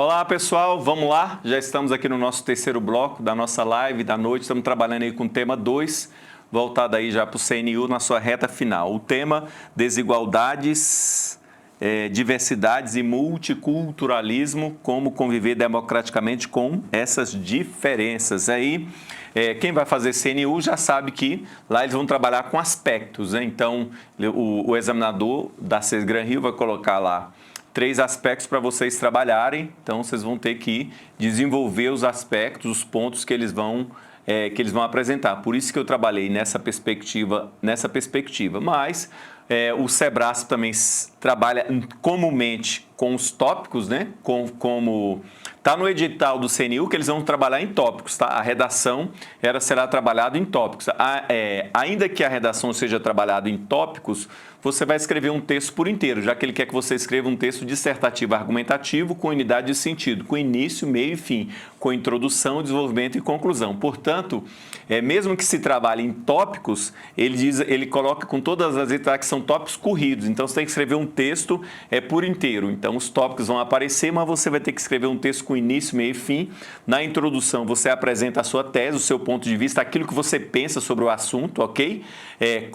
Olá pessoal, vamos lá? Já estamos aqui no nosso terceiro bloco da nossa live da noite, estamos trabalhando aí com o tema 2, voltado aí já para o CNU na sua reta final. O tema desigualdades, diversidades e multiculturalismo, como conviver democraticamente com essas diferenças. Aí, quem vai fazer CNU já sabe que lá eles vão trabalhar com aspectos, né? Então, o examinador da CESGRAN Rio vai colocar lá 3 aspectos para vocês trabalharem, então vocês vão ter que desenvolver os aspectos, os pontos que eles vão apresentar. Por isso que eu trabalhei nessa perspectiva, mas o SEBRASP também trabalha comumente com os tópicos, né? Como está no edital do CNU que eles vão trabalhar em tópicos, tá? A redação será trabalhada em tópicos. Ainda que a redação seja trabalhada em tópicos, você vai escrever um texto por inteiro, já que ele quer que você escreva um texto dissertativo argumentativo com unidade de sentido, com início, meio e fim, com introdução, desenvolvimento e conclusão. Portanto, mesmo que se trabalhe em tópicos, ele coloca com todas as letras que são tópicos corridos, então você tem que escrever um texto por inteiro. Então, os tópicos vão aparecer, mas você vai ter que escrever um texto com início, meio e fim. Na introdução, você apresenta a sua tese, o seu ponto de vista, aquilo que você pensa sobre o assunto, ok? É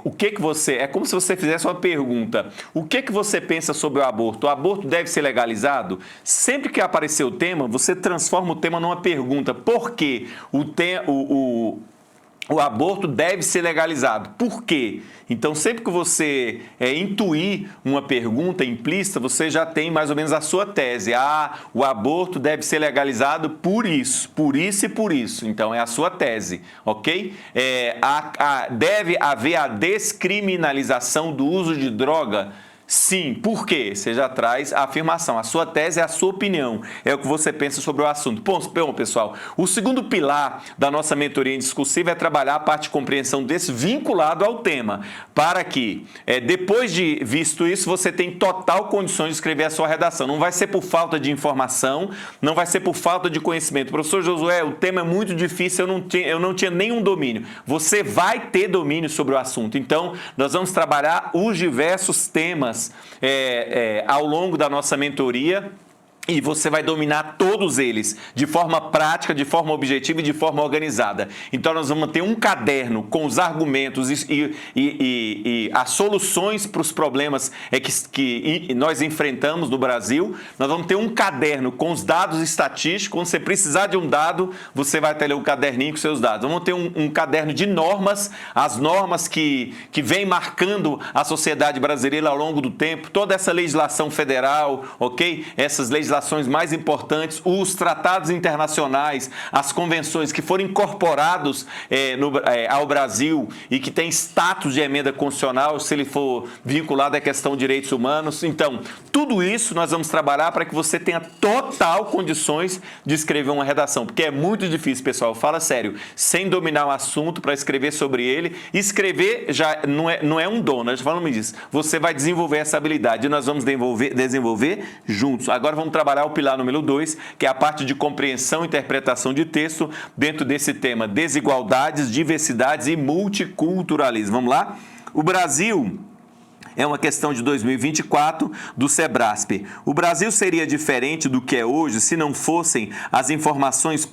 como se você fizesse uma pergunta. O que você pensa sobre o aborto? O aborto deve ser legalizado? Sempre que aparecer o tema, você transforma o tema numa pergunta. Por quê? O aborto deve ser legalizado. Por quê? Então, sempre que você intuir uma pergunta implícita, você já tem mais ou menos a sua tese. O aborto deve ser legalizado por isso e por isso. Então, é a sua tese, ok? Deve haver a descriminalização do uso de droga? Sim, por quê? Você já traz a afirmação. A sua tese é a sua opinião, é o que você pensa sobre o assunto. Bom, pessoal, o segundo pilar da nossa mentoria discursiva é trabalhar a parte de compreensão desse vinculado ao tema, para que, depois de visto isso, você tem total condições de escrever a sua redação. Não vai ser por falta de informação, não vai ser por falta de conhecimento. Professor Josué, o tema é muito difícil, eu não tinha nenhum domínio. Você vai ter domínio sobre o assunto. Então, nós vamos trabalhar os diversos temas ao longo da nossa mentoria e você vai dominar todos eles de forma prática, de forma objetiva e de forma organizada. Então, nós vamos ter um caderno com os argumentos e as soluções para os problemas que nós enfrentamos no Brasil. Nós vamos ter um caderno com os dados estatísticos. Quando você precisar de um dado, você vai ter um caderninho com seus dados. Vamos ter um caderno de normas, as normas que vem marcando a sociedade brasileira ao longo do tempo, toda essa legislação federal, ok? Essas legislações mais importantes, os tratados internacionais, as convenções que foram incorporados ao Brasil e que tem status de emenda constitucional, se ele for vinculado à questão de direitos humanos. Então, tudo isso nós vamos trabalhar para que você tenha total condições de escrever uma redação, porque é muito difícil, pessoal, fala sério, sem dominar o assunto para escrever sobre ele. Escrever já não é um dom, nós já falamos disso. Você vai desenvolver essa habilidade e nós vamos desenvolver juntos. Agora vamos trabalhar o pilar número 2, que é a parte de compreensão e interpretação de texto dentro desse tema desigualdades, diversidades e multiculturalismo. Vamos lá? O Brasil é uma questão de 2024 do SEBRASP. O Brasil seria diferente do que é hoje se não fossem as informações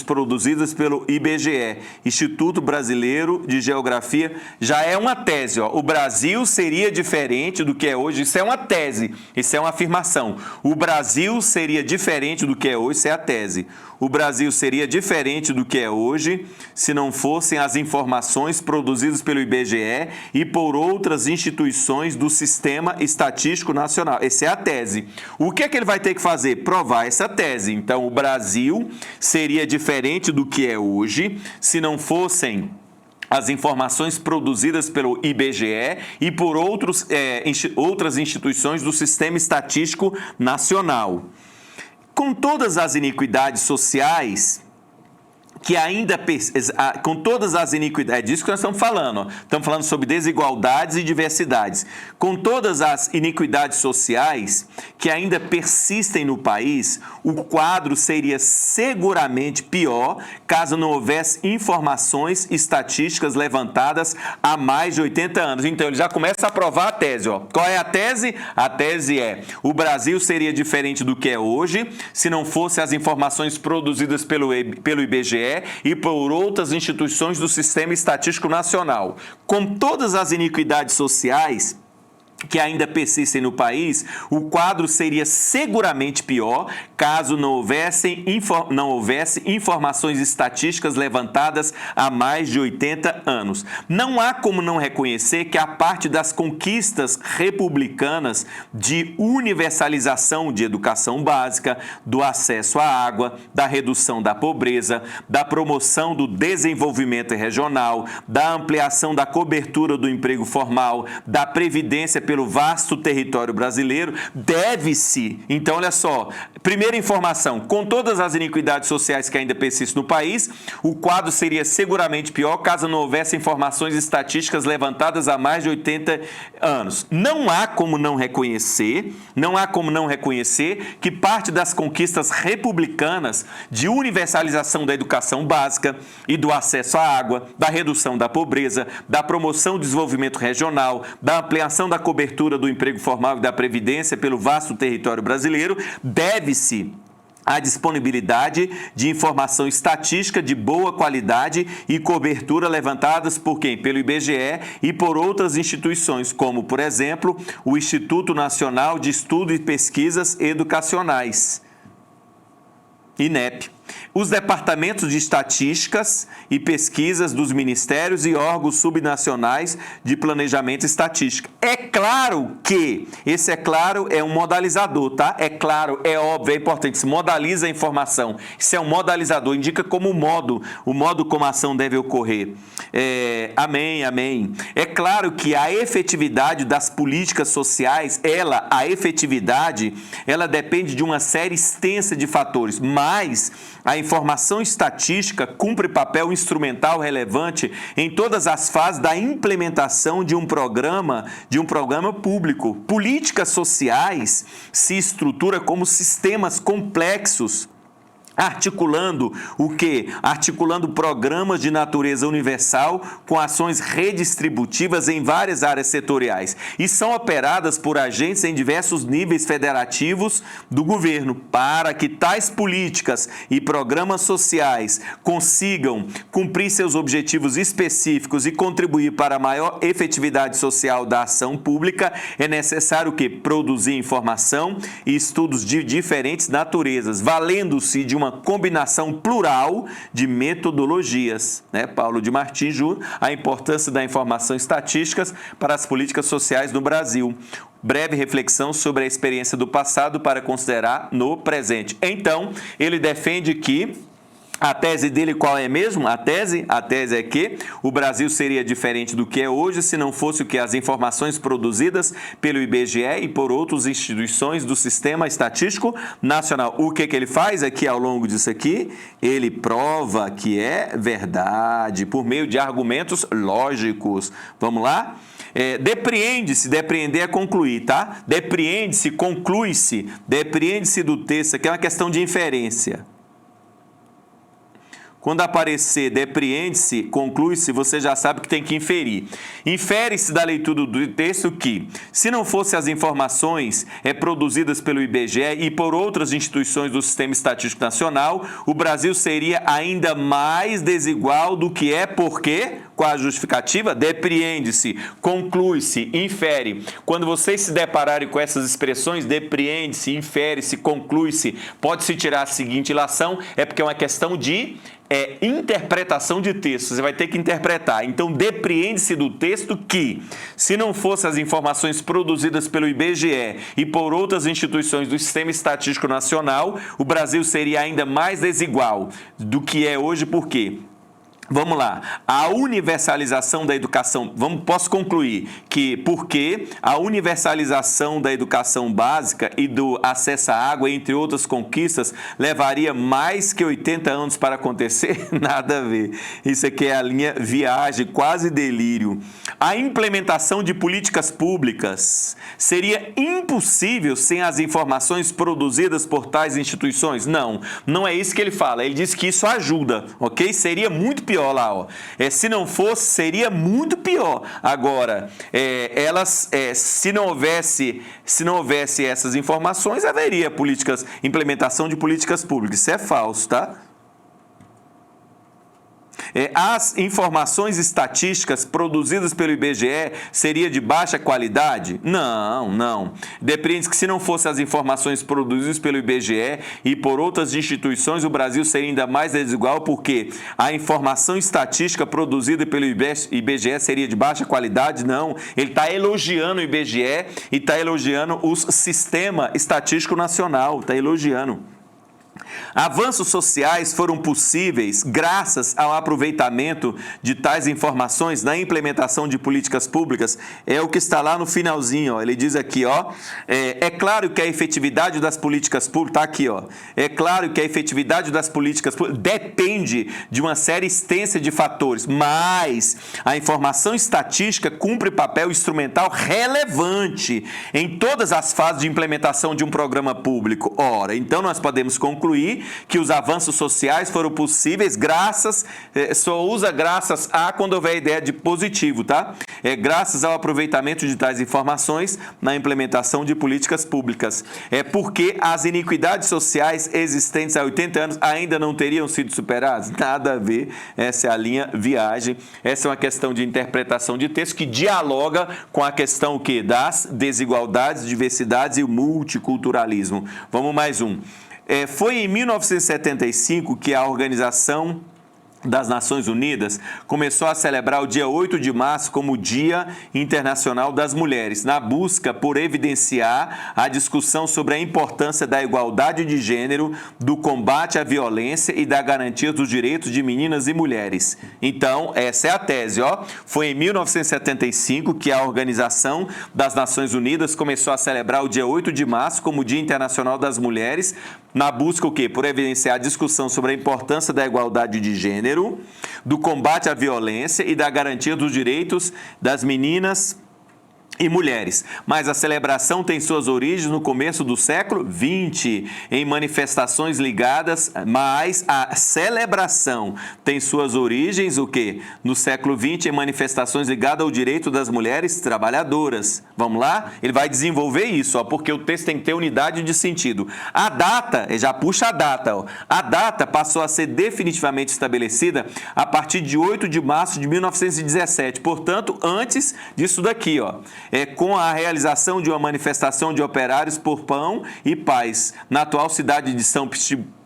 produzidas pelo IBGE, Instituto Brasileiro de Geografia. Já é uma tese, ó. O Brasil seria diferente do que é hoje. Isso é uma tese, isso é uma afirmação. O Brasil seria diferente do que é hoje, isso é a tese. O Brasil seria diferente do que é hoje se não fossem as informações produzidas pelo IBGE e por outras instituições do Sistema Estatístico Nacional. Essa é a tese. O que é que ele vai ter que fazer? Provar essa tese. Então, o Brasil seria diferente do que é hoje se não fossem as informações produzidas pelo IBGE e por outras instituições do Sistema Estatístico Nacional. Com todas as iniquidades sociais que ainda, com todas as iniquidades, é disso que nós estamos falando, ó. Estamos falando sobre desigualdades e diversidades. Com todas as iniquidades sociais que ainda persistem no país, o quadro seria seguramente pior caso não houvesse informações estatísticas levantadas há mais de 80 anos. Então, ele já começa a provar a tese, ó. Qual é a tese? A tese é: o Brasil seria diferente do que é hoje se não fosse as informações produzidas pelo IBGE e por outras instituições do Sistema Estatístico Nacional. Com todas as iniquidades sociais que ainda persistem no país, o quadro seria seguramente pior caso não houvesse informações estatísticas levantadas há mais de 80 anos. Não há como não reconhecer que a parte das conquistas republicanas de universalização de educação básica, do acesso à água, da redução da pobreza, da promoção do desenvolvimento regional, da ampliação da cobertura do emprego formal, da previdência pelo vasto território brasileiro, deve-se. Então, olha só, primeira informação: com todas as iniquidades sociais que ainda persistem no país, o quadro seria seguramente pior caso não houvesse informações estatísticas levantadas há mais de 80 anos. Não há como não reconhecer que parte das conquistas republicanas de universalização da educação básica e do acesso à água, da redução da pobreza, da promoção do desenvolvimento regional, da ampliação da cobertura do emprego formal e da previdência pelo vasto território brasileiro, deve-se à disponibilidade de informação estatística de boa qualidade e cobertura levantadas por quem? Pelo IBGE e por outras instituições, como, por exemplo, o Instituto Nacional de Estudo e Pesquisas Educacionais, INEP. Os departamentos de estatísticas e pesquisas dos ministérios e órgãos subnacionais de planejamento e estatística. É claro que, esse é claro, é um modalizador, tá? É claro, é óbvio, é importante, se modaliza a informação. Isso é um modalizador, indica como o modo como a ação deve ocorrer. Amém, amém. É claro que a efetividade das políticas sociais, ela depende de uma série extensa de fatores, mas a informação estatística cumpre papel instrumental relevante em todas as fases da implementação de um programa público. Políticas sociais se estruturam como sistemas complexos, articulando o quê? Articulando programas de natureza universal com ações redistributivas em várias áreas setoriais e são operadas por agentes em diversos níveis federativos do governo. Para que tais políticas e programas sociais consigam cumprir seus objetivos específicos e contribuir para a maior efetividade social da ação pública, é necessário que produzir informação e estudos de diferentes naturezas, valendo-se de uma combinação plural de metodologias, né? Paulo de Martins Júnior, a importância da informação estatística para as políticas sociais no Brasil. Breve reflexão sobre a experiência do passado para considerar no presente. Então, ele defende que a tese dele qual é mesmo? A tese é que o Brasil seria diferente do que é hoje se não fosse o que as informações produzidas pelo IBGE e por outras instituições do Sistema Estatístico Nacional. O que ele faz aqui ao longo disso aqui? Ele prova que é verdade por meio de argumentos lógicos. Vamos lá? Depreende-se, depreender é concluir, tá? Depreende-se, conclui-se, depreende-se do texto, aqui é uma questão de inferência. Quando aparecer depreende-se, conclui-se, você já sabe que tem que inferir. Infere-se da leitura do texto que, se não fossem as informações produzidas pelo IBGE e por outras instituições do Sistema Estatístico Nacional, o Brasil seria ainda mais desigual do que é, porque, com a justificativa, depreende-se, conclui-se, infere. Quando vocês se depararem com essas expressões, depreende-se, infere-se, conclui-se, pode-se tirar a seguinte ilação, é porque é uma questão de interpretação de texto, você vai ter que interpretar. Então, depreende-se do texto que, se não fossem as informações produzidas pelo IBGE e por outras instituições do Sistema Estatístico Nacional, o Brasil seria ainda mais desigual do que é hoje, por quê? Vamos lá, a universalização da educação, posso concluir que porque a universalização da educação básica e do acesso à água, entre outras conquistas, levaria mais que 80 anos para acontecer? Nada a ver. Isso aqui é a linha viagem, quase delírio. A implementação de políticas públicas seria impossível sem as informações produzidas por tais instituições? Não, não é isso que ele fala. Ele diz que isso ajuda, ok? Seria muito pior lá, ó. Se não fosse, seria muito pior. Agora, se não houvesse essas informações, haveria implementação de políticas públicas. Isso é falso, tá? As informações estatísticas produzidas pelo IBGE seria de baixa qualidade? Não, não. Depende que se não fossem as informações produzidas pelo IBGE e por outras instituições, o Brasil seria ainda mais desigual, porque a informação estatística produzida pelo IBGE seria de baixa qualidade? Não. Ele está elogiando o IBGE e está elogiando o Sistema Estatístico Nacional, está elogiando. Avanços sociais foram possíveis graças ao aproveitamento de tais informações na implementação de políticas públicas. É o que está lá no finalzinho, ó. Ele diz aqui, ó, é claro que a efetividade das políticas públicas, tá aqui, ó. É claro que a efetividade das políticas públicas depende de uma série extensa de fatores, mas a informação estatística cumpre papel instrumental relevante em todas as fases de implementação de um programa público. Ora, então nós podemos concluir que os avanços sociais foram possíveis só usa graças a quando houver ideia de positivo, tá? Graças ao aproveitamento de tais informações na implementação de políticas públicas. Porque as iniquidades sociais existentes há 80 anos ainda não teriam sido superadas? Nada a ver, essa é a linha viagem. Essa é uma questão de interpretação de texto que dialoga com a questão o quê? Das desigualdades, diversidades e o multiculturalismo. Vamos mais um. Foi em 1975 que a Organização das Nações Unidas começou a celebrar o dia 8 de março como Dia Internacional das Mulheres, na busca por evidenciar a discussão sobre a importância da igualdade de gênero, do combate à violência e da garantia dos direitos de meninas e mulheres. Então, essa é a tese, ó. Foi em 1975 que a Organização das Nações Unidas começou a celebrar o dia 8 de março como Dia Internacional das Mulheres, na busca o quê? Por evidenciar a discussão sobre a importância da igualdade de gênero, do combate à violência e da garantia dos direitos das meninas e mulheres. Mas a celebração tem suas origens no começo do século XX, em manifestações ligadas, mas a celebração tem suas origens, o quê? No século XX, em manifestações ligadas ao direito das mulheres trabalhadoras. Vamos lá? Ele vai desenvolver isso, ó, porque o texto tem que ter unidade de sentido. A data, já puxa a data, ó. A data passou a ser definitivamente estabelecida a partir de 8 de março de 1917, portanto, antes disso daqui, ó. Com a realização de uma manifestação de operários por pão e paz na atual cidade de São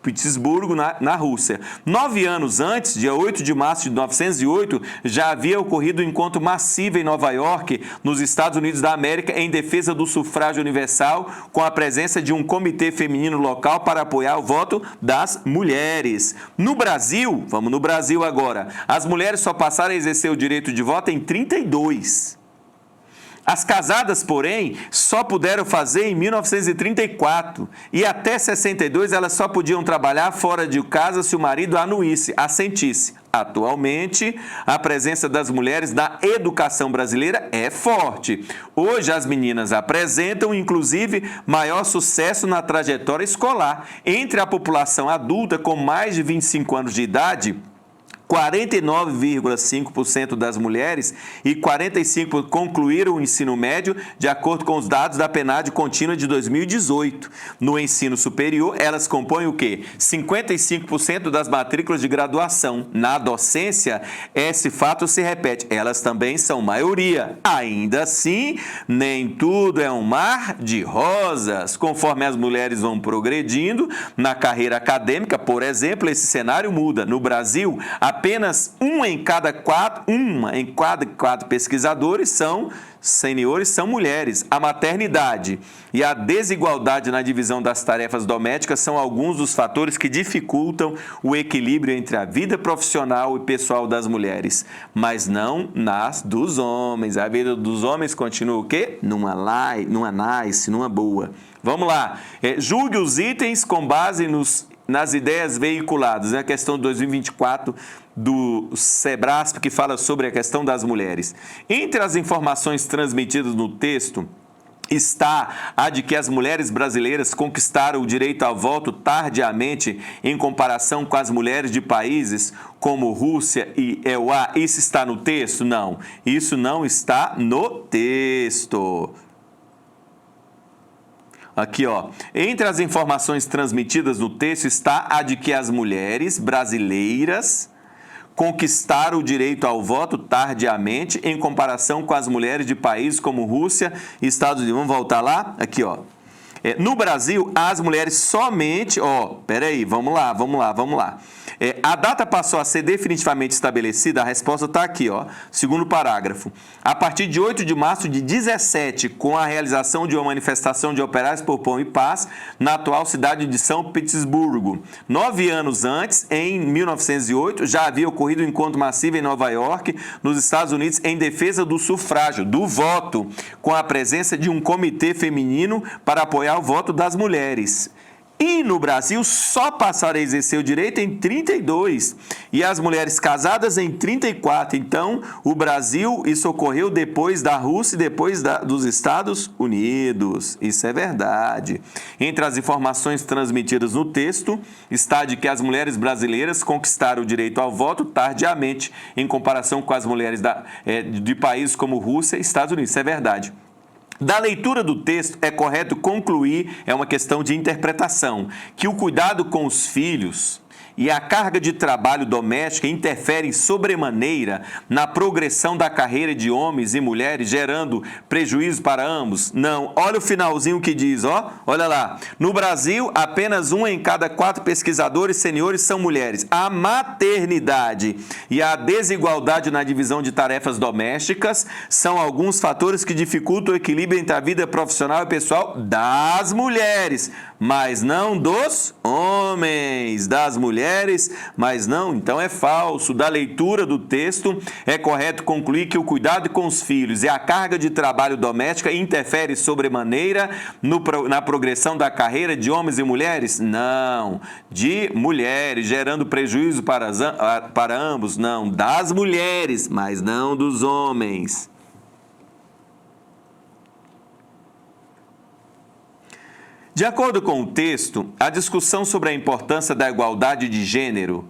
Petersburgo, na Rússia. 9 anos antes, dia 8 de março de 1908, já havia ocorrido um encontro massivo em Nova York, nos Estados Unidos da América, em defesa do sufrágio universal, com a presença de um comitê feminino local para apoiar o voto das mulheres. No Brasil, vamos no Brasil agora, as mulheres só passaram a exercer o direito de voto em 32. As casadas, porém, só puderam fazer em 1934 e até 62 elas só podiam trabalhar fora de casa se o marido assentisse. Atualmente, a presença das mulheres na educação brasileira é forte. Hoje, as meninas apresentam, inclusive, maior sucesso na trajetória escolar. Entre a população adulta com mais de 25 anos de idade, 49,5% das mulheres e 45% concluíram o ensino médio, de acordo com os dados da PNAD contínua de 2018. No ensino superior, elas compõem o quê? 55% das matrículas de graduação. Na docência, esse fato se repete. Elas também são maioria. Ainda assim, nem tudo é um mar de rosas. Conforme as mulheres vão progredindo na carreira acadêmica, por exemplo, esse cenário muda. No Brasil, a apenas uma em cada quatro pesquisadores são seniores, são mulheres. A maternidade e a desigualdade na divisão das tarefas domésticas são alguns dos fatores que dificultam o equilíbrio entre a vida profissional e pessoal das mulheres, mas não nas dos homens. A vida dos homens continua o quê? Numa nice, numa boa. Vamos lá. Julgue os itens com base nas ideias veiculadas. É a questão de 2024 do Sebrasp, que fala sobre a questão das mulheres. Entre as informações transmitidas no texto está a de que as mulheres brasileiras conquistaram o direito ao voto tardiamente em comparação com as mulheres de países como Rússia e EUA. Isso está no texto? Não. Isso não está no texto. Aqui, ó. Entre as informações transmitidas no texto está a de que as mulheres brasileiras conquistaram o direito ao voto tardiamente em comparação com as mulheres de países como Rússia e Estados Unidos. Vamos voltar lá? Aqui, ó. No Brasil, as mulheres somente... peraí, vamos lá. A data passou a ser definitivamente estabelecida, a resposta está aqui, ó, segundo parágrafo. A partir de 8 de março de 17, com a realização de uma manifestação de operários por pão e paz na atual cidade de São Petersburgo. 9 anos antes, em 1908, já havia ocorrido um encontro massivo em Nova York, nos Estados Unidos, em defesa do sufrágio, do voto, com a presença de um comitê feminino para apoiar o voto das mulheres. E no Brasil só passaram a exercer o direito em 32 e as mulheres casadas em 34. Então, o Brasil, isso ocorreu depois da Rússia e depois dos Estados Unidos. Isso é verdade. Entre as informações transmitidas no texto está de que as mulheres brasileiras conquistaram o direito ao voto tardiamente em comparação com as mulheres de países como Rússia e Estados Unidos. Isso é verdade. Da leitura do texto, é correto concluir, é uma questão de interpretação, que o cuidado com os filhos e a carga de trabalho doméstica interferem sobremaneira na progressão da carreira de homens e mulheres, gerando prejuízo para ambos? Não. Olha o finalzinho que diz, ó. Olha lá. No Brasil, apenas uma em cada 4 pesquisadores seniores são mulheres. A maternidade e a desigualdade na divisão de tarefas domésticas são alguns fatores que dificultam o equilíbrio entre a vida profissional e pessoal das mulheres, mas não dos homens. Das mulheres, mas não, então é falso. Da leitura do texto, é correto concluir que o cuidado com os filhos e a carga de trabalho doméstica interfere sobremaneira na progressão da carreira de homens e mulheres? Não. De mulheres, gerando prejuízo para ambos? Não. Das mulheres, mas não dos homens. De acordo com o texto, a discussão sobre a importância da igualdade de gênero,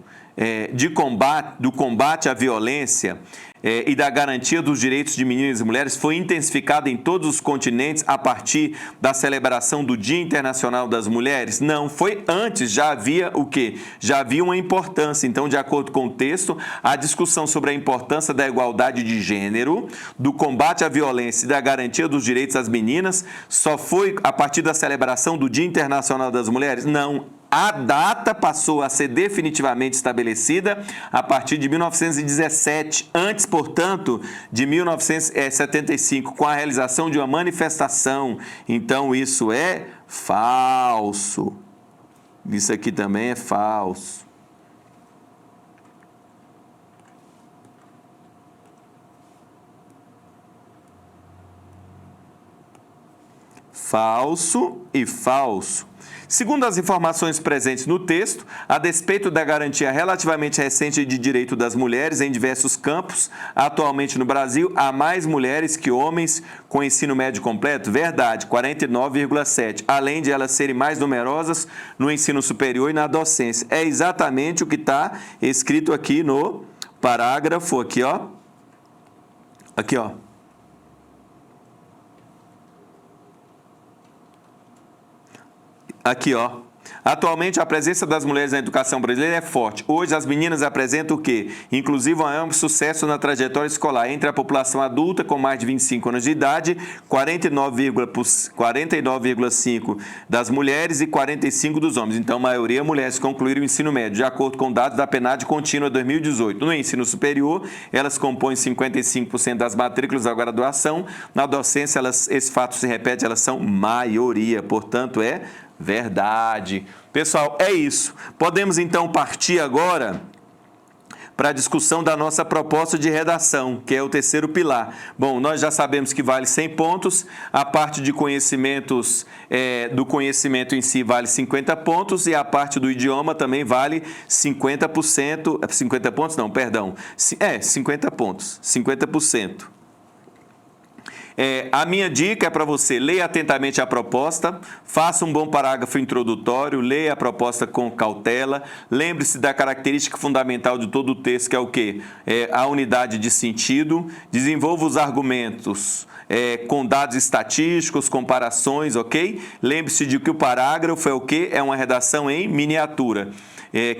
do combate à violência e da garantia dos direitos de meninas e mulheres foi intensificada em todos os continentes a partir da celebração do Dia Internacional das Mulheres? Não, foi antes, já havia o quê? Já havia uma importância. Então, de acordo com o texto, a discussão sobre a importância da igualdade de gênero, do combate à violência e da garantia dos direitos das meninas só foi a partir da celebração do Dia Internacional das Mulheres? Não. A data passou a ser definitivamente estabelecida a partir de 1917, antes, portanto, de 1975, com a realização de uma manifestação. Então, isso é falso. Isso aqui também é falso. Falso e falso. Segundo as informações presentes no texto, a despeito da garantia relativamente recente de direito das mulheres em diversos campos, atualmente no Brasil, há mais mulheres que homens com ensino médio completo? Verdade, 49,7%. Além de elas serem mais numerosas no ensino superior e na docência. É exatamente o que está escrito aqui no parágrafo, aqui, ó. Aqui, ó. Aqui, ó. Atualmente, a presença das mulheres na educação brasileira é forte. Hoje, as meninas apresentam o quê? Inclusive, um amplo sucesso na trajetória escolar. Entre a população adulta com mais de 25 anos de idade, 49,5% das mulheres e 45% dos homens. Então, a maioria mulheres concluíram o ensino médio, de acordo com dados da PNAD Contínua 2018. No ensino superior, elas compõem 55% das matrículas da graduação. Na docência, esse fato se repete, elas são maioria. Portanto, é verdade. Pessoal, é isso. Podemos então partir agora para a discussão da nossa proposta de redação, que é o terceiro pilar. Bom, nós já sabemos que vale 100 pontos, a parte de conhecimentos, do conhecimento em si vale 50 pontos e a parte do idioma também vale 50%, 50 pontos não, perdão, 50 pontos, 50%. A minha dica é para você ler atentamente a proposta, faça um bom parágrafo introdutório, leia a proposta com cautela, lembre-se da característica fundamental de todo o texto, que é o quê? A unidade de sentido, desenvolva os argumentos com dados estatísticos, comparações, ok? Lembre-se de que o parágrafo é o quê? É uma redação em miniatura.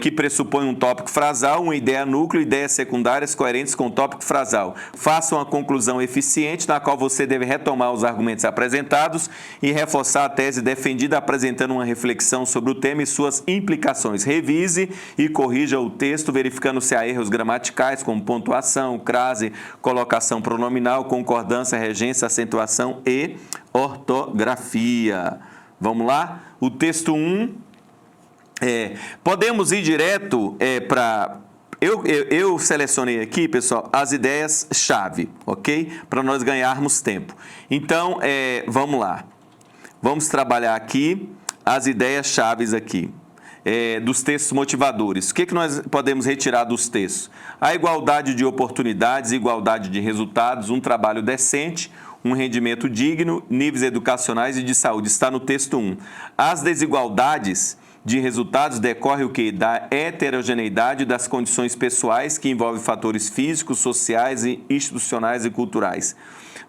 Que pressupõe um tópico frasal, uma ideia núcleo, ideias secundárias coerentes com o tópico frasal. Faça uma conclusão eficiente, na qual você deve retomar os argumentos apresentados e reforçar a tese defendida, apresentando uma reflexão sobre o tema e suas implicações. Revise e corrija o texto, verificando se há erros gramaticais, como pontuação, crase, colocação pronominal, concordância, regência, acentuação e ortografia. Vamos lá? O texto 1... podemos ir direto para... Eu selecionei aqui, pessoal, as ideias-chave, ok? Para nós ganharmos tempo. Então, vamos lá. Vamos trabalhar aqui as ideias-chaves aqui. Dos textos motivadores. O que nós podemos retirar dos textos? A igualdade de oportunidades, igualdade de resultados, um trabalho decente, um rendimento digno, níveis educacionais e de saúde. Está no texto 1. As desigualdades de resultados decorre o quê? Da heterogeneidade das condições pessoais, que envolve fatores físicos, sociais, institucionais e culturais.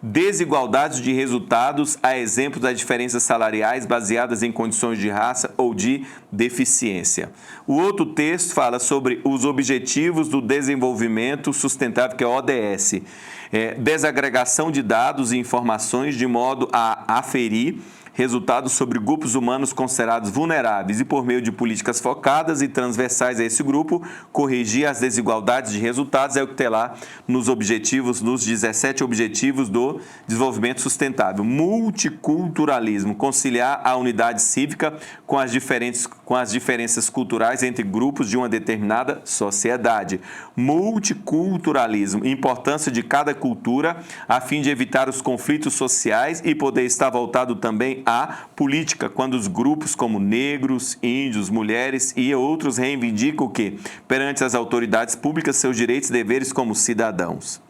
Desigualdades de resultados, a exemplo das diferenças salariais baseadas em condições de raça ou de deficiência. O outro texto fala sobre os Objetivos do Desenvolvimento Sustentável, que é ODS. Desagregação de dados e informações de modo a aferir resultados sobre grupos humanos considerados vulneráveis e, por meio de políticas focadas e transversais a esse grupo, corrigir as desigualdades de resultados, é o que tem lá nos objetivos, nos 17 objetivos do desenvolvimento sustentável. Multiculturalismo, conciliar a unidade cívica com as diferenças culturais entre grupos de uma determinada sociedade. Multiculturalismo, importância de cada cultura a fim de evitar os conflitos sociais e poder estar voltado também à política, quando os grupos como negros, índios, mulheres e outros reivindicam o quê? Perante as autoridades públicas seus direitos e deveres como cidadãos.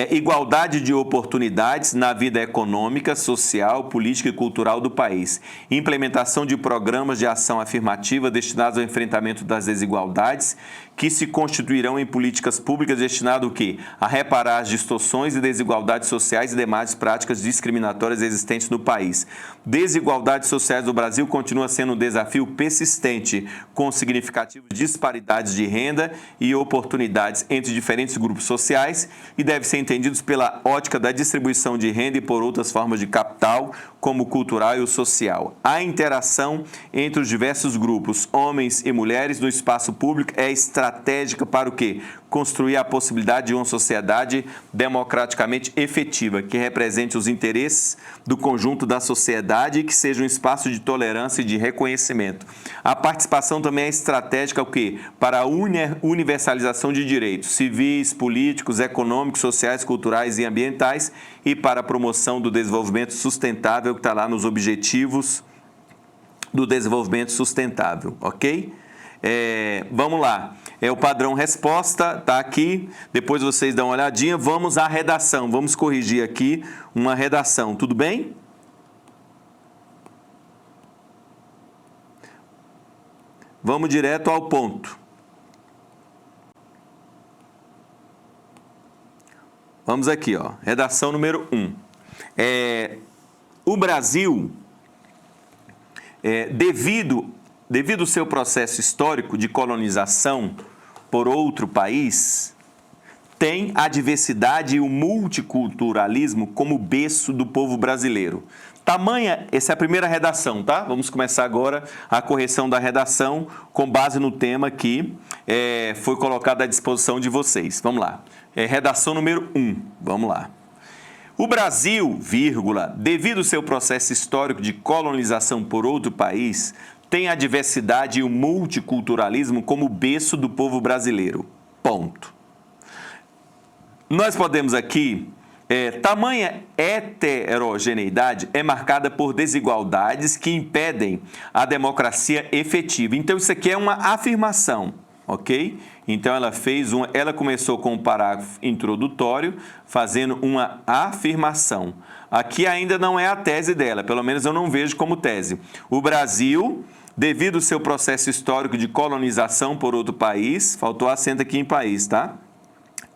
Igualdade de oportunidades na vida econômica, social, política e cultural do país. Implementação de programas de ação afirmativa destinados ao enfrentamento das desigualdades, que se constituirão em políticas públicas destinadas o quê? A reparar as distorções e desigualdades sociais e demais práticas discriminatórias existentes no país. Desigualdades sociais do Brasil continua sendo um desafio persistente, com significativas disparidades de renda e oportunidades entre diferentes grupos sociais e deve ser entendidos pela ótica da distribuição de renda e por outras formas de capital, como o cultural e o social. A interação entre os diversos grupos, homens e mulheres, no espaço público é estratégica para o quê? Construir a possibilidade de uma sociedade democraticamente efetiva, que represente os interesses do conjunto da sociedade e que seja um espaço de tolerância e de reconhecimento. A participação também é estratégica o quê? Para a universalização de direitos civis, políticos, econômicos, sociais, culturais e ambientais e para a promoção do desenvolvimento sustentável, que está lá nos Objetivos do Desenvolvimento Sustentável, ok? Vamos lá. O padrão resposta está aqui. Depois vocês dão uma olhadinha. Vamos à redação. Vamos corrigir aqui uma redação. Tudo bem? Vamos direto ao ponto. Vamos aqui, ó. Redação número 1. O Brasil devido ao seu processo histórico de colonização por outro país, tem a diversidade e o multiculturalismo como berço do povo brasileiro. Tamanha, essa é a primeira redação, tá? Vamos começar agora a correção da redação com base no tema que foi colocado à disposição de vocês. Vamos lá. Redação número 1, vamos lá. O Brasil, vírgula, devido ao seu processo histórico de colonização por outro país, tem a diversidade e o multiculturalismo como berço do povo brasileiro. Ponto. Nós podemos aqui... tamanha heterogeneidade é marcada por desigualdades que impedem a democracia efetiva. Então, isso aqui é uma afirmação, ok? Então, ela começou com um parágrafo introdutório, fazendo uma afirmação. Aqui ainda não é a tese dela, pelo menos eu não vejo como tese. O Brasil, devido ao seu processo histórico de colonização por outro país, faltou acento aqui em país, tá?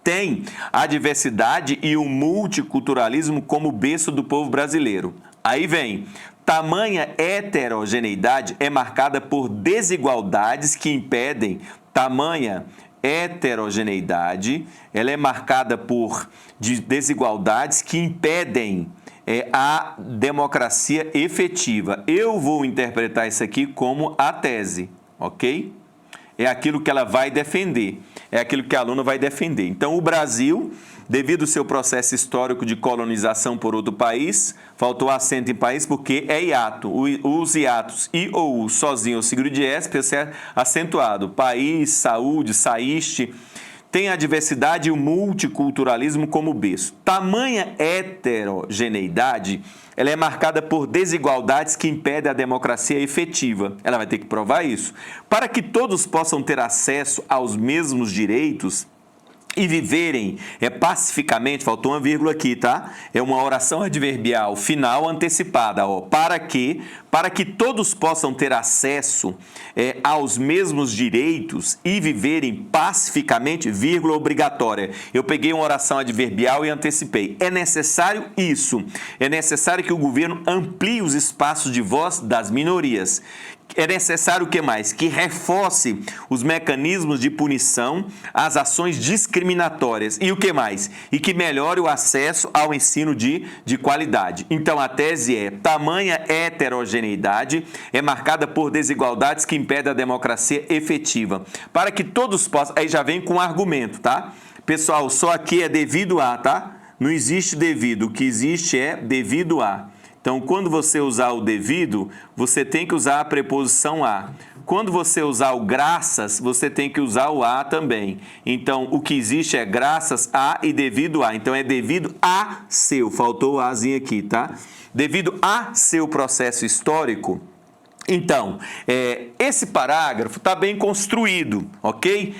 Tem a diversidade e o multiculturalismo como berço do povo brasileiro. Aí vem, tamanha heterogeneidade é marcada por desigualdades que impedem, tamanha heterogeneidade, ela é marcada por desigualdades que impedem a democracia efetiva. Eu vou interpretar isso aqui como a tese, ok? É aquilo que ela vai defender, é aquilo que a aluna vai defender. Então, o Brasil, devido ao seu processo histórico de colonização por outro país, faltou acento em país porque é hiato. Os hiatos I ou U sozinho ou seguido de S, precisa ser acentuado. País, saúde, saíste, tem a diversidade e o multiculturalismo como berço. Tamanha heterogeneidade, ela é marcada por desigualdades que impedem a democracia efetiva. Ela vai ter que provar isso. Para que todos possam ter acesso aos mesmos direitos e viverem pacificamente, faltou uma vírgula aqui, tá? É uma oração adverbial final antecipada, ó. Para que todos possam ter acesso aos mesmos direitos e viverem pacificamente, vírgula obrigatória. Eu peguei uma oração adverbial e antecipei. É necessário isso. É necessário que o governo amplie os espaços de voz das minorias. É necessário o que mais? Que reforce os mecanismos de punição às ações discriminatórias. E o que mais? E que melhore o acesso ao ensino de qualidade. Então, a tese é: tamanha heterogeneidade é marcada por desigualdades que impedem a democracia efetiva. Para que todos possam... Aí já vem com um argumento, tá? Pessoal, só aqui é devido a, tá? Não existe devido. O que existe é devido a. Então, quando você usar o devido, você tem que usar a preposição a. Quando você usar o graças, você tem que usar o a também. Então, o que existe é graças a e devido a. Então, é devido a seu. Faltou o azinho aqui, tá? Devido a seu processo histórico. Então, esse parágrafo está bem construído, ok?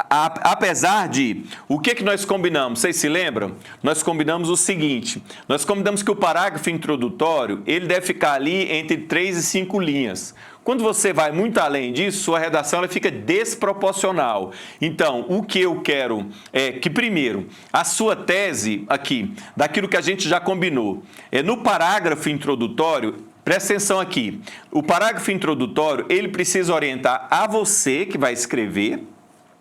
Apesar de... O que nós combinamos? Vocês se lembram? Nós combinamos o seguinte. Nós combinamos que o parágrafo introdutório, ele deve ficar ali entre 3 e 5 linhas. Quando você vai muito além disso, sua redação ela fica desproporcional. Então, o que eu quero é que, primeiro, a sua tese aqui, daquilo que a gente já combinou, no parágrafo introdutório... Presta atenção aqui, o parágrafo introdutório, ele precisa orientar a você que vai escrever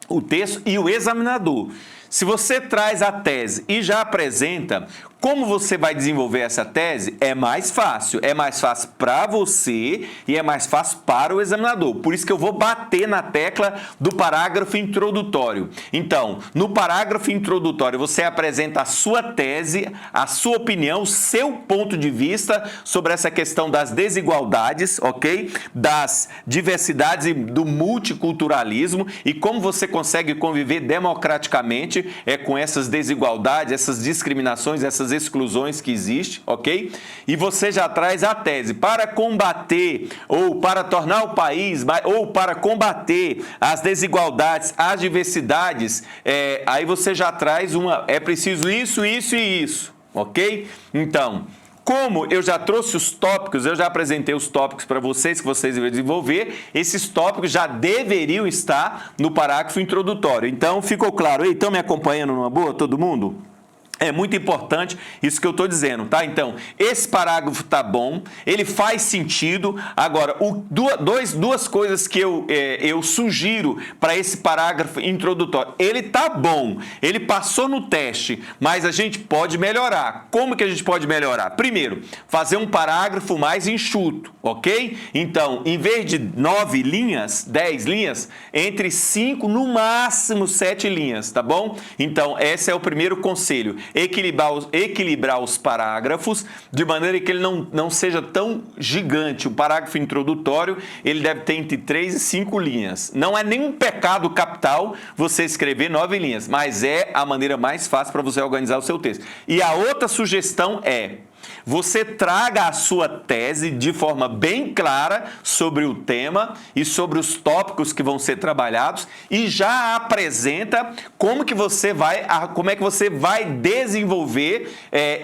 o texto e o examinador. Se você traz a tese e já apresenta como você vai desenvolver essa tese, é mais fácil. É mais fácil para você e é mais fácil para o examinador. Por isso que eu vou bater na tecla do parágrafo introdutório. Então, no parágrafo introdutório, você apresenta a sua tese, a sua opinião, o seu ponto de vista sobre essa questão das desigualdades, ok? Das diversidades e do multiculturalismo e como você consegue conviver democraticamente com essas desigualdades, essas discriminações, essas exclusões que existem, ok? E você já traz a tese para combater ou para tornar o país, ou para combater as desigualdades, as diversidades, aí você já traz é preciso isso, isso e isso, ok? Então, como eu já trouxe os tópicos, eu já apresentei os tópicos para vocês, que vocês devem desenvolver, esses tópicos já deveriam estar no parágrafo introdutório. Então, ficou claro aí? Estão me acompanhando numa boa, todo mundo? É muito importante isso que eu estou dizendo, tá? Então, esse parágrafo tá bom, ele faz sentido. Agora, duas coisas que eu sugiro para esse parágrafo introdutório. Ele tá bom, ele passou no teste, mas a gente pode melhorar. Como que a gente pode melhorar? Primeiro, fazer um parágrafo mais enxuto, ok? Então, em vez de 9 linhas, 10 linhas, entre 5, no máximo 7 linhas, tá bom? Então, esse é o primeiro conselho. Equilibrar os parágrafos de maneira que ele não seja tão gigante. O parágrafo introdutório, ele deve ter entre 3 e 5 linhas. Não é nenhum pecado capital você escrever 9 linhas, mas é a maneira mais fácil para você organizar o seu texto. E a outra sugestão é: você traga a sua tese de forma bem clara sobre o tema e sobre os tópicos que vão ser trabalhados e já apresenta como é que você vai desenvolver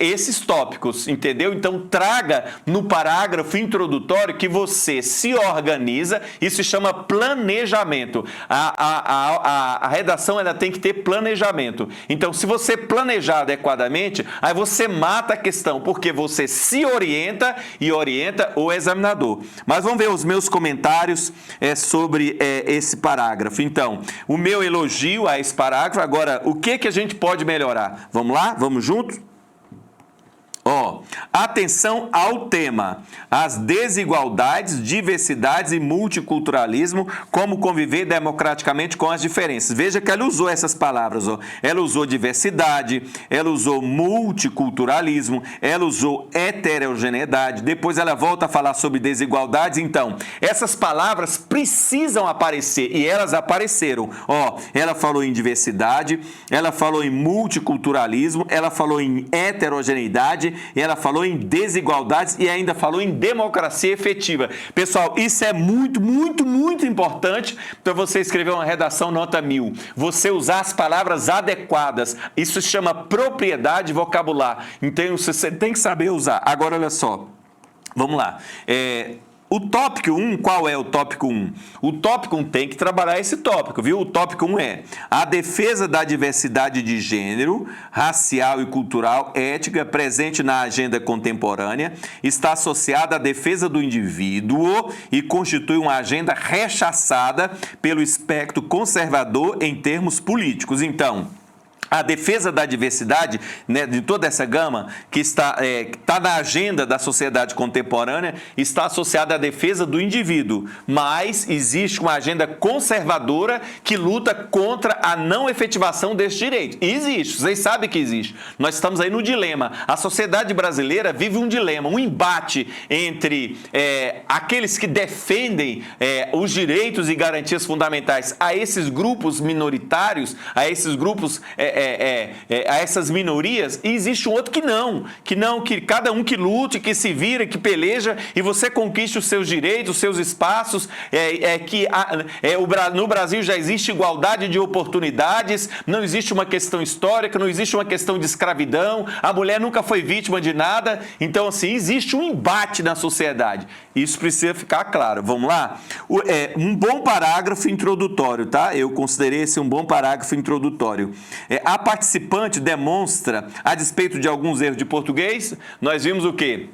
esses tópicos, entendeu? Então, traga no parágrafo introdutório que você se organiza. Isso se chama planejamento. A redação ela tem que ter planejamento. Então, se você planejar adequadamente, aí você mata a questão, porque você se orienta e orienta o examinador. Mas vamos ver os meus comentários sobre esse parágrafo. Então, o meu elogio a esse parágrafo. Agora, o que a gente pode melhorar? Vamos lá? Vamos juntos? Atenção ao tema: as desigualdades, diversidades e multiculturalismo, como conviver democraticamente com as diferenças. Veja que ela usou essas palavras, ela usou diversidade, ela usou multiculturalismo, ela usou heterogeneidade, depois ela volta a falar sobre desigualdades. Então, essas palavras precisam aparecer e elas apareceram. Ela falou em diversidade, ela falou em multiculturalismo, ela falou em heterogeneidade, ela falou em desigualdades e ainda falou em democracia efetiva. Pessoal, isso é muito, muito, muito importante para você escrever uma redação nota 1000. Você usar as palavras adequadas. Isso se chama propriedade vocabular. Então, você tem que saber usar. Agora, olha só. Vamos lá. O tópico 1, qual é o tópico 1? O tópico 1 tem que trabalhar esse tópico, viu? O tópico 1 é a defesa da diversidade de gênero, racial e cultural, ética, presente na agenda contemporânea, está associada à defesa do indivíduo e constitui uma agenda rechaçada pelo espectro conservador em termos políticos. Então, a defesa da diversidade, né, de toda essa gama que está na agenda da sociedade contemporânea, está associada à defesa do indivíduo, mas existe uma agenda conservadora que luta contra a não efetivação desse direito. E existe, vocês sabem que existe. Nós estamos aí no dilema. A sociedade brasileira vive um dilema, um embate entre aqueles que defendem os direitos e garantias fundamentais a esses grupos minoritários, a esses grupos a essas minorias, e existe um outro que cada um que lute, que se vira, que peleja e você conquiste os seus direitos, os seus espaços, no Brasil já existe igualdade de oportunidades, não existe uma questão histórica, não existe uma questão de escravidão, a mulher nunca foi vítima de nada. Então, assim, existe um embate na sociedade. Isso precisa ficar claro. Vamos lá? Um bom parágrafo introdutório, tá? Eu considerei esse um bom parágrafo introdutório. A participante demonstra, a despeito de alguns erros de português, nós vimos o quê?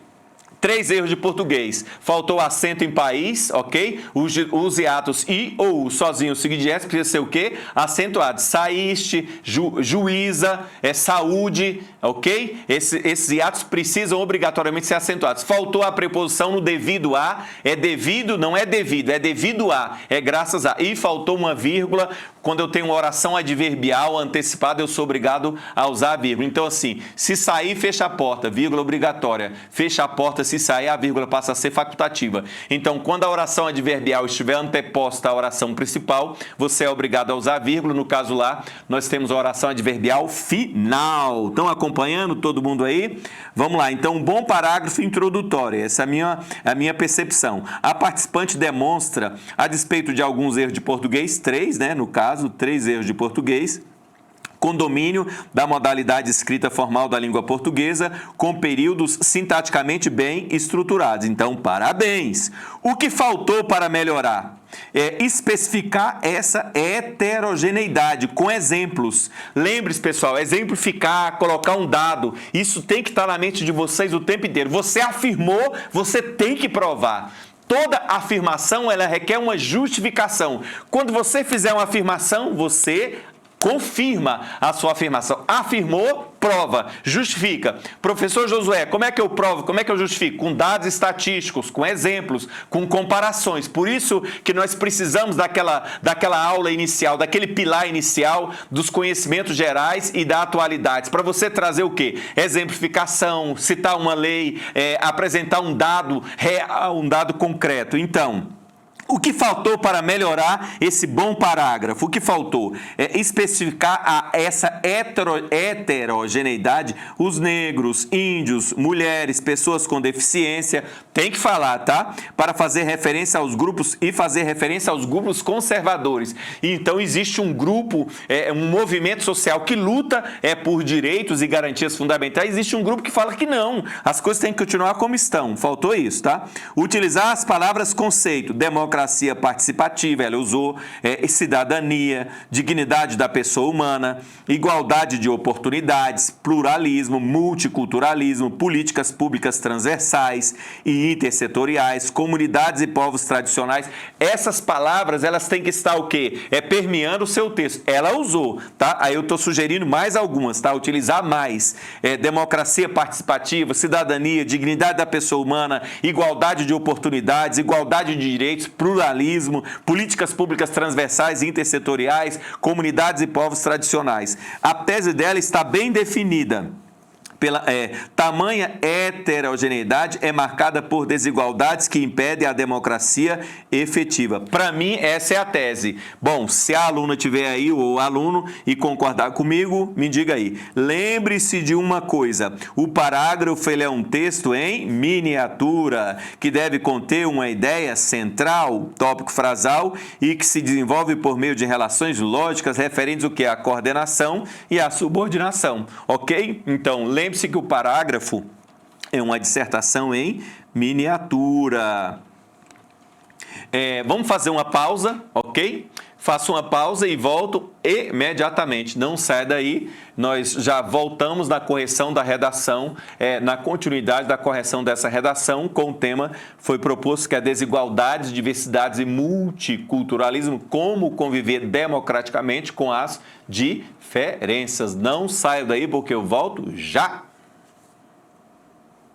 3 erros de português. Faltou acento em país, ok? Os hiatos i ou sozinho, seguido de s, precisa ser o quê? Acentuado. Saíste, juíza, saúde, ok? Esses hiatos precisam obrigatoriamente ser acentuados. Faltou a preposição no devido a, é devido, não é devido, é devido a, é graças a. E faltou uma vírgula. Quando eu tenho uma oração adverbial antecipada, eu sou obrigado a usar a vírgula. Então, assim, se sair, fecha a porta, vírgula obrigatória. Fecha a porta, se sair, a vírgula passa a ser facultativa. Então, quando a oração adverbial estiver anteposta à oração principal, você é obrigado a usar a vírgula. No caso lá, nós temos a oração adverbial final. Estão acompanhando todo mundo aí? Vamos lá. Então, um bom parágrafo introdutório. Essa é a minha percepção. A participante demonstra, a despeito de alguns erros de português, 3, né, no caso, 3 erros de português, com domínio da modalidade escrita formal da língua portuguesa, com períodos sintaticamente bem estruturados. Então, parabéns! O que faltou para melhorar? É especificar essa heterogeneidade com exemplos. Lembre-se, pessoal, exemplificar, colocar um dado, isso tem que estar na mente de vocês o tempo inteiro. Você afirmou, você tem que provar. Toda afirmação, ela requer uma justificação. Quando você fizer uma afirmação, você confirma a sua afirmação. Afirmou, prova, justifica. Professor Josué, como é que eu provo? Como é que eu justifico? Com dados estatísticos, com exemplos, com comparações. Por isso que nós precisamos daquela aula inicial, daquele pilar inicial dos conhecimentos gerais e da atualidade. Para você trazer o quê? Exemplificação, citar uma lei, apresentar um dado real, um dado concreto. Então, o que faltou para melhorar esse bom parágrafo? O que faltou? É especificar essa heterogeneidade, os negros, índios, mulheres, pessoas com deficiência, tem que falar, tá? Para fazer referência aos grupos e fazer referência aos grupos conservadores. Então, existe um grupo, um movimento social que luta por direitos e garantias fundamentais. Existe um grupo que fala que não, as coisas têm que continuar como estão. Faltou isso, tá? Utilizar as palavras conceito, democracia participativa, ela usou cidadania, dignidade da pessoa humana, igualdade de oportunidades, pluralismo, multiculturalismo, políticas públicas transversais e intersetoriais, comunidades e povos tradicionais. Essas palavras, elas têm que estar o quê? Permeando o seu texto. Ela usou, tá? Aí eu estou sugerindo mais algumas, tá? Utilizar mais. Democracia participativa, cidadania, dignidade da pessoa humana, igualdade de oportunidades, igualdade de direitos, pluralismo, políticas públicas transversais e intersetoriais, comunidades e povos tradicionais. A tese dela está bem definida. Tamanha heterogeneidade é marcada por desigualdades que impedem a democracia efetiva. Para mim, essa é a tese. Bom, se a aluna tiver aí, ou o aluno, e concordar comigo, me diga aí. Lembre-se de uma coisa, o parágrafo ele é um texto em miniatura, que deve conter uma ideia central, tópico frasal, e que se desenvolve por meio de relações lógicas referentes ao que? A coordenação e a subordinação, ok? Então, lembre-se que o parágrafo é uma dissertação em miniatura. Vamos fazer uma pausa, ok? Faço uma pausa e volto imediatamente. Não sai daí, nós já voltamos na correção da redação, na continuidade da correção dessa redação, com o tema foi proposto que é desigualdades, diversidades e multiculturalismo, como conviver democraticamente com as diferenças. Não saio daí porque eu volto já!